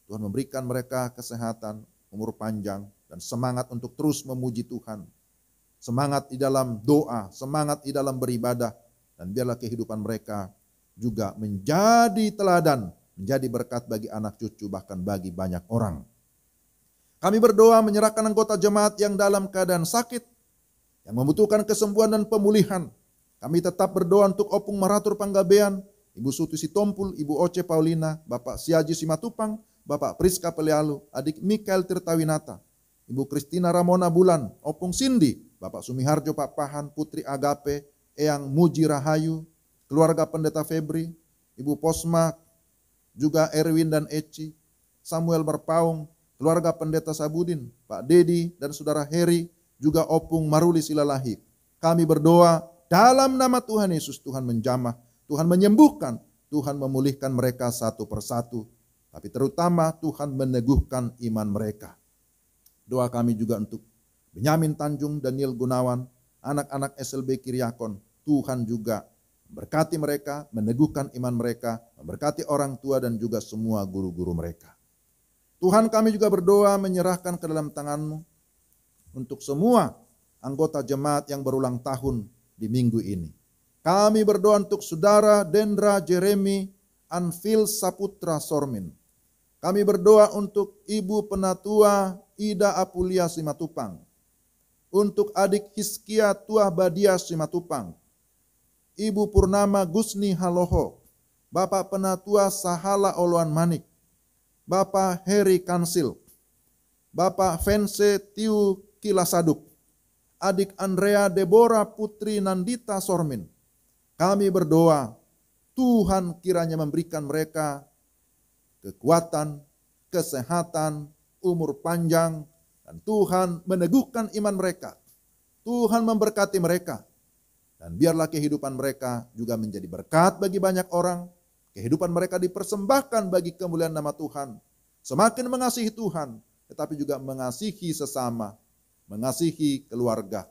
Tuhan memberikan mereka kesehatan, umur panjang, dan semangat untuk terus memuji Tuhan. Semangat di dalam doa, semangat di dalam beribadah, dan biarlah kehidupan mereka juga menjadi teladan, menjadi berkat bagi anak cucu, bahkan bagi banyak orang. Kami berdoa menyerahkan anggota jemaat yang dalam keadaan sakit, yang membutuhkan kesembuhan dan pemulihan. Kami tetap berdoa untuk Opung Maratur Panggabean, Ibu Suti Sitompul, Ibu Oce Paulina, Bapak Siaji Simatupang, Bapak Priska Pelialu, Adik Mikael Tirtawinata, Ibu Kristina Ramona Bulan, Opung Cindy, Bapak Sumiharjo Pak Pahan, Putri Agape, Eyang Muji Rahayu, keluarga Pendeta Febri, Ibu Posma, juga Erwin dan Eci, Samuel Merpaung, keluarga Pendeta Sabudin, Pak Dedi dan Saudara Heri, juga Opung Maruli Silalahi. Kami berdoa dalam nama Tuhan Yesus, Tuhan menjamah, Tuhan menyembuhkan, Tuhan memulihkan mereka satu persatu, tapi terutama Tuhan meneguhkan iman mereka. Doa kami juga untuk Benyamin Tanjung, Daniel Gunawan, anak-anak SLB Kiriakon, Tuhan juga memberkati mereka, meneguhkan iman mereka, memberkati orang tua dan juga semua guru-guru mereka. Tuhan, kami juga berdoa menyerahkan ke dalam tangan-Mu untuk semua anggota jemaat yang berulang tahun di minggu ini. Kami berdoa untuk Saudara Dendra Jeremy Anfil Saputra Sormin. Kami berdoa untuk Ibu Penatua Ida Apulia Simatupang. Untuk adik Hiskia Tuah Badia Simatupang. Ibu Purnama Gusni Haloho, Bapak Penatua Sahala Oloan Manik, Bapak Heri Kansil, Bapak Fense Tiu Kilasaduk, adik Andrea Deborah Putri Nandita Sormin. Kami berdoa, Tuhan kiranya memberikan mereka kekuatan, kesehatan, umur panjang, dan Tuhan meneguhkan iman mereka. Tuhan memberkati mereka. Dan biarlah kehidupan mereka juga menjadi berkat bagi banyak orang. Kehidupan mereka dipersembahkan bagi kemuliaan nama Tuhan. Semakin mengasihi Tuhan, tetapi juga mengasihi sesama, mengasihi keluarga.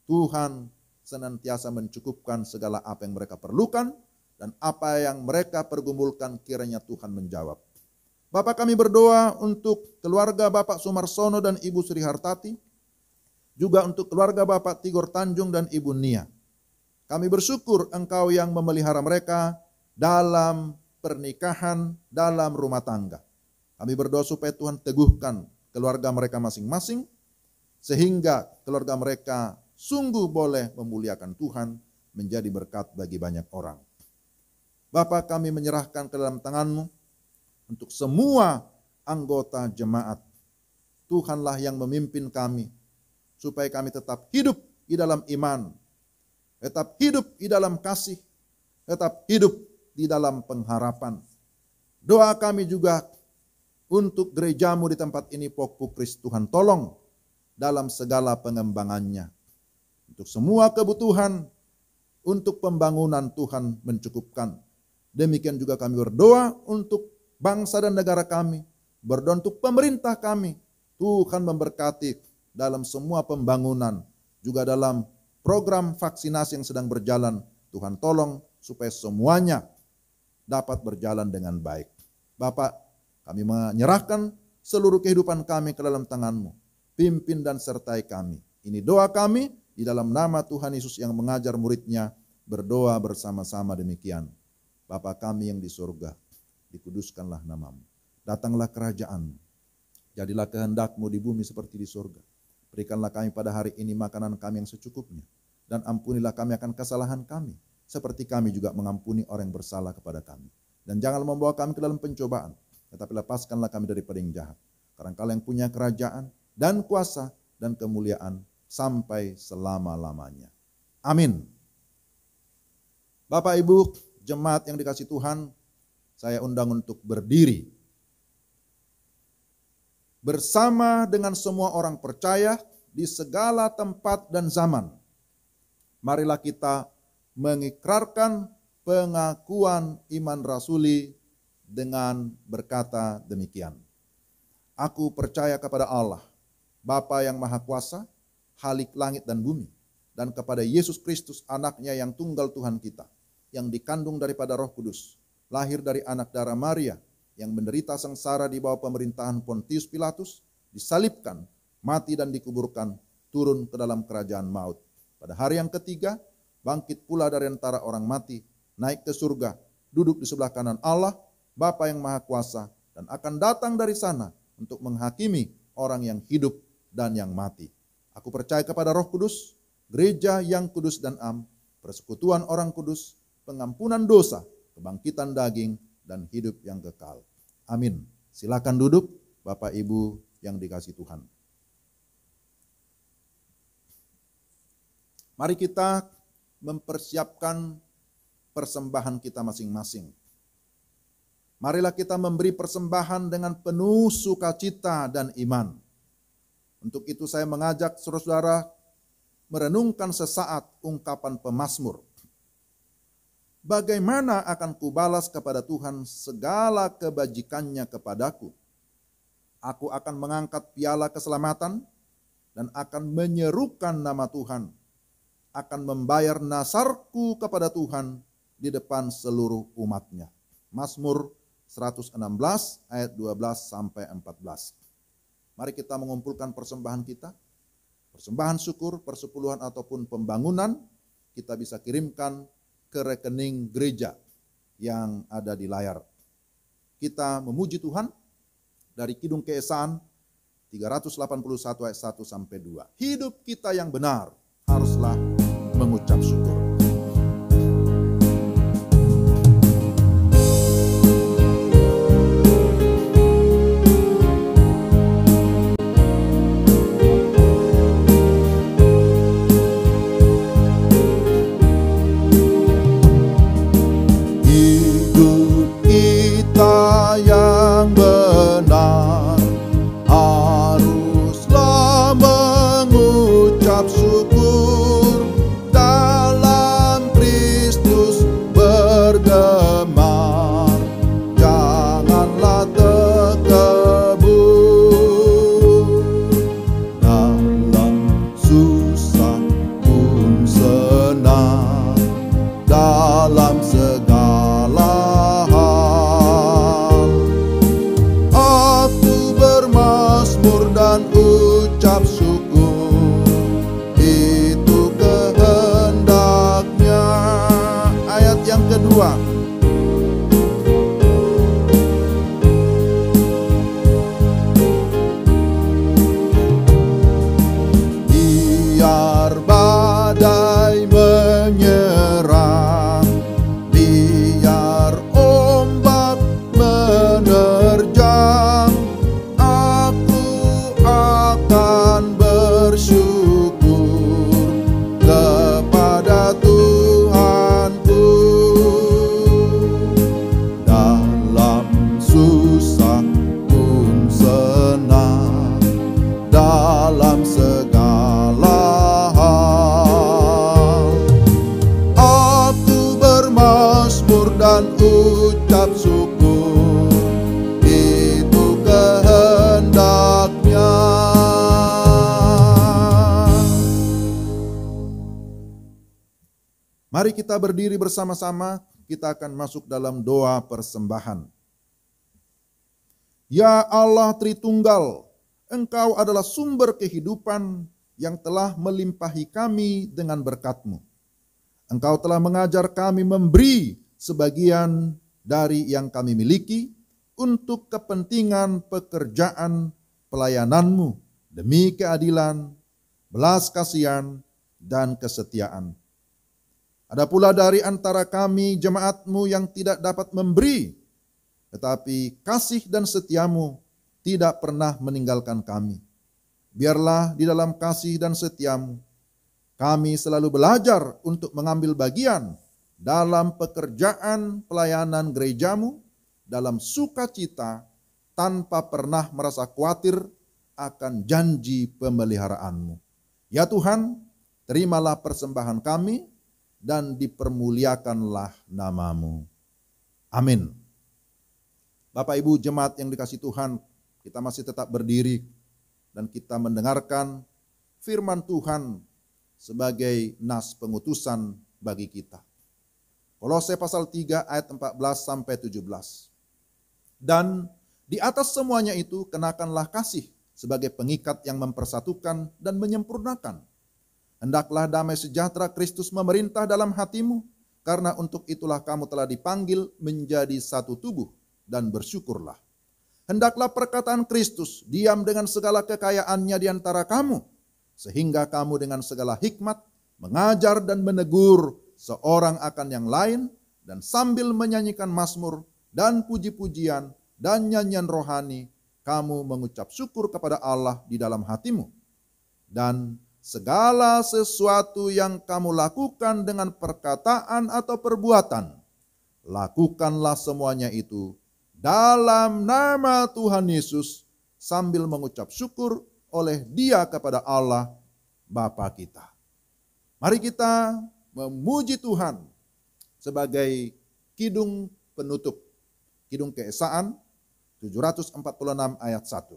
Tuhan senantiasa mencukupkan segala apa yang mereka perlukan, dan apa yang mereka pergumulkan kiranya Tuhan menjawab. Bapak, kami berdoa untuk keluarga Bapak Sumarsono dan Ibu Sri Hartati, juga untuk keluarga Bapak Tigor Tanjung dan Ibu Nia. Kami bersyukur Engkau yang memelihara mereka dalam pernikahan, dalam rumah tangga. Kami berdoa supaya Tuhan teguhkan keluarga mereka masing-masing, sehingga keluarga mereka sungguh boleh memuliakan Tuhan, menjadi berkat bagi banyak orang. Bapa, kami menyerahkan ke dalam tangan-Mu untuk semua anggota jemaat. Tuhanlah yang memimpin kami, supaya kami tetap hidup di dalam iman, tetap hidup di dalam kasih, tetap hidup di dalam pengharapan. Doa kami juga untuk gereja-Mu di tempat ini, Pokpukris, Tuhan tolong dalam segala pengembangannya. Untuk semua kebutuhan untuk pembangunan Tuhan mencukupkan. Demikian juga kami berdoa untuk bangsa dan negara kami, berdoa untuk pemerintah kami. Tuhan memberkati dalam semua pembangunan, juga dalam program vaksinasi yang sedang berjalan. Tuhan tolong supaya semuanya dapat berjalan dengan baik. Bapak, kami menyerahkan seluruh kehidupan kami ke dalam tangan-Mu. Pimpin dan sertai kami. Ini doa kami di dalam nama Tuhan Yesus yang mengajar muridnya berdoa bersama-sama demikian. Bapa kami yang di surga, dikuduskanlah nama-Mu. Datanglah kerajaan-Mu. Jadilah kehendak-Mu di bumi seperti di surga. Berikanlah kami pada hari ini makanan kami yang secukupnya. Dan ampunilah kami akan kesalahan kami, seperti kami juga mengampuni orang yang bersalah kepada kami. Dan janganlah membawa kami ke dalam pencobaan, tetapi lepaskanlah kami daripada yang jahat. Karena Engkau yang punya kerajaan dan kuasa dan kemuliaan sampai selama-lamanya. Amin. Bapak Ibu, jemaat yang dikasihi Tuhan, saya undang untuk berdiri. Bersama dengan semua orang percaya di segala tempat dan zaman, marilah kita mengikrarkan pengakuan iman rasuli dengan berkata demikian. Aku percaya kepada Allah, Bapa yang Maha Kuasa, Khalik langit dan bumi, dan kepada Yesus Kristus anaknya yang tunggal Tuhan kita, yang dikandung daripada Roh Kudus, lahir dari anak darah Maria, yang menderita sengsara di bawah pemerintahan Pontius Pilatus, disalibkan, mati dan dikuburkan, turun ke dalam kerajaan maut. Pada hari yang ketiga, bangkit pula dari antara orang mati, naik ke surga, duduk di sebelah kanan Allah, Bapa yang Maha Kuasa, dan akan datang dari sana untuk menghakimi orang yang hidup dan yang mati. Aku percaya kepada Roh Kudus, gereja yang kudus dan am, persekutuan orang kudus, pengampunan dosa, kebangkitan daging, dan hidup yang kekal. Amin. Silakan duduk, Bapak Ibu yang dikasihi Tuhan. Mari kita mempersiapkan persembahan kita masing-masing. Marilah kita memberi persembahan dengan penuh sukacita dan iman. Untuk itu saya mengajak saudara-saudara merenungkan sesaat ungkapan pemazmur. Bagaimana akan kubalas kepada Tuhan segala kebajikannya kepadaku? Aku akan mengangkat piala keselamatan dan akan menyerukan nama Tuhan. Akan membayar nasarku kepada Tuhan di depan seluruh umatnya. Mazmur 116 ayat 12 sampai 14. Mari kita mengumpulkan persembahan kita. Persembahan syukur, persepuluhan ataupun pembangunan kita bisa kirimkan ke rekening gereja yang ada di layar. Kita memuji Tuhan dari Kidung Keesahan 381 ayat 1 sampai 2. Hidup kita yang benar haruslah mengucap syukur. Haruslah mengucap syukur dalam Mari kita berdiri bersama-sama, kita akan masuk dalam doa persembahan. Ya Allah Tritunggal, Engkau adalah sumber kehidupan yang telah melimpahi kami dengan berkat-Mu. Engkau telah mengajar kami memberi sebagian dari yang kami miliki untuk kepentingan pekerjaan pelayanan-Mu demi keadilan, belas kasihan, dan kesetiaan. Ada pula dari antara kami jemaat-Mu yang tidak dapat memberi, tetapi kasih dan setia-Mu tidak pernah meninggalkan kami. Biarlah di dalam kasih dan setia-Mu, kami selalu belajar untuk mengambil bagian dalam pekerjaan pelayanan gereja-Mu, dalam sukacita, tanpa pernah merasa khawatir akan janji pemeliharaan-Mu. Ya Tuhan, terimalah persembahan kami, dan dipermuliakanlah nama-Mu. Amin. Bapak Ibu jemaat yang dikasihi Tuhan, kita masih tetap berdiri dan kita mendengarkan firman Tuhan sebagai nas pengutusan bagi kita. Kolose pasal 3 ayat 14 sampai 17. Dan di atas semuanya itu kenakanlah kasih sebagai pengikat yang mempersatukan dan menyempurnakan. Hendaklah damai sejahtera Kristus memerintah dalam hatimu, karena untuk itulah kamu telah dipanggil menjadi satu tubuh, dan bersyukurlah. Hendaklah perkataan Kristus diam dengan segala kekayaannya di antara kamu, sehingga kamu dengan segala hikmat mengajar dan menegur seorang akan yang lain, dan sambil menyanyikan mazmur dan puji-pujian dan nyanyian rohani, kamu mengucap syukur kepada Allah di dalam hatimu. Dan segala sesuatu yang kamu lakukan dengan perkataan atau perbuatan, lakukanlah semuanya itu dalam nama Tuhan Yesus, sambil mengucap syukur oleh Dia kepada Allah Bapa kita. Mari kita memuji Tuhan sebagai kidung penutup. Kidung Keesaan 746 ayat 1.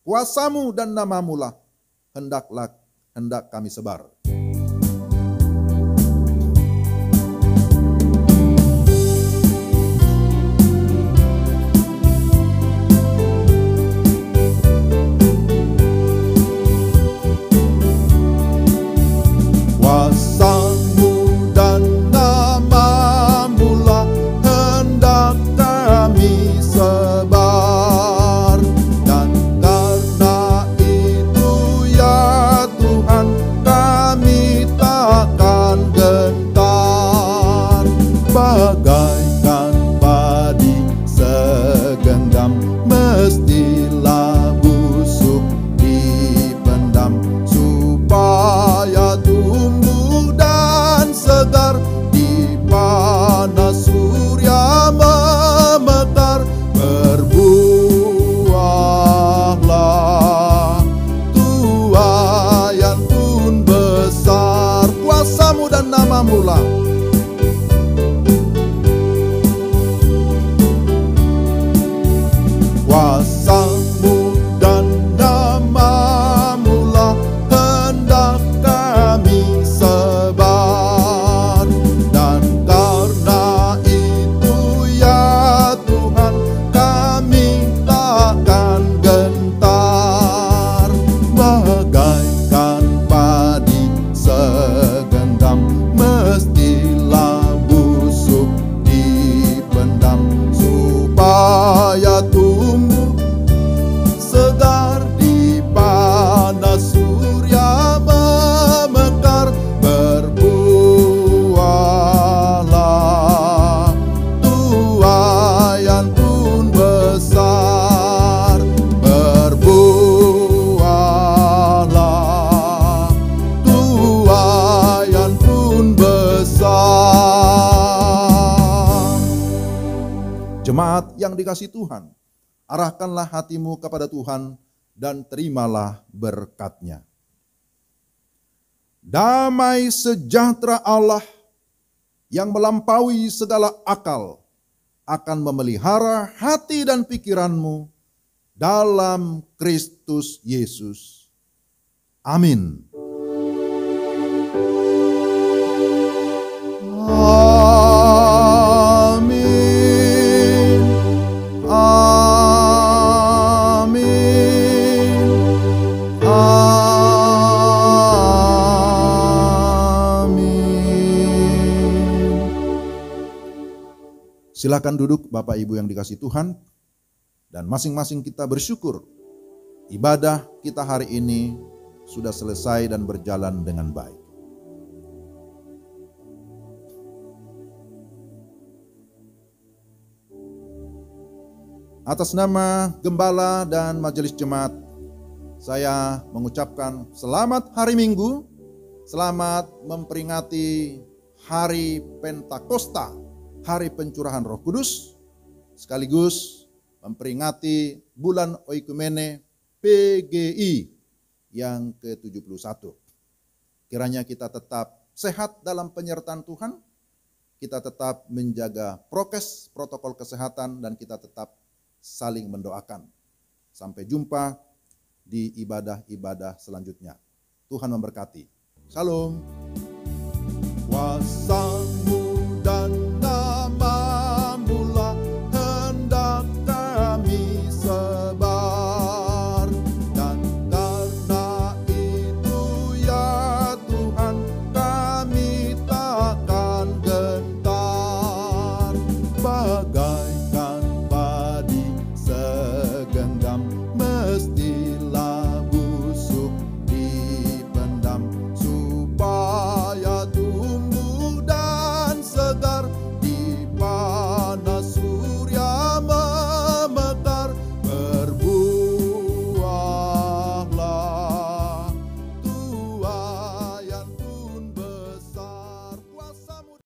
Kuasa-Mu dan nama-Mu lah hendak kami sebar. Kuasa-Mu dan nama-Mu lah hendak kami sebar, dan karena itu ya Tuhan, kami takkan gentar. Bagaikan padi segenggam, mestilah busuk dipendam, supaya tumbuh dan segar di panas surya memekar. Berbuahlah, tuaian pun besar. Kuasa-Mu dan nama-Mu lah kuasa-Mu dan nama-Mu lah hendak kami sebar, dan karena itu ya Tuhan, kami takkan gentar. Bagaikan padi segenggam, mestilah busuk dipendam, supaya tumbuh segar di panas surya memekar. Berbuahlah, tuaian pun besar. Berbuahlah, tuaian pun besar. Jemaat yang dikasihi Tuhan, arahkanlah hatimu kepada Tuhan dan terimalah berkat-Nya. Damai sejahtera Allah yang melampaui segala akal akan memelihara hati dan pikiranmu dalam Kristus Yesus. Amin. Amin. Amin. Amin. Silakan duduk Bapak Ibu yang dikasihi Tuhan, dan masing-masing kita bersyukur ibadah kita hari ini sudah selesai dan berjalan dengan baik. Atas nama Gembala dan Majelis Jemaat, saya mengucapkan selamat hari Minggu, selamat memperingati hari Pentakosta, hari pencurahan Roh Kudus, sekaligus memperingati bulan Oikumene PGI yang ke-71. Kiranya kita tetap sehat dalam penyertaan Tuhan, kita tetap menjaga prokes, protokol kesehatan, dan kita tetap saling mendoakan. Sampai jumpa di ibadah-ibadah selanjutnya. Tuhan memberkati. Shalom. Kuasa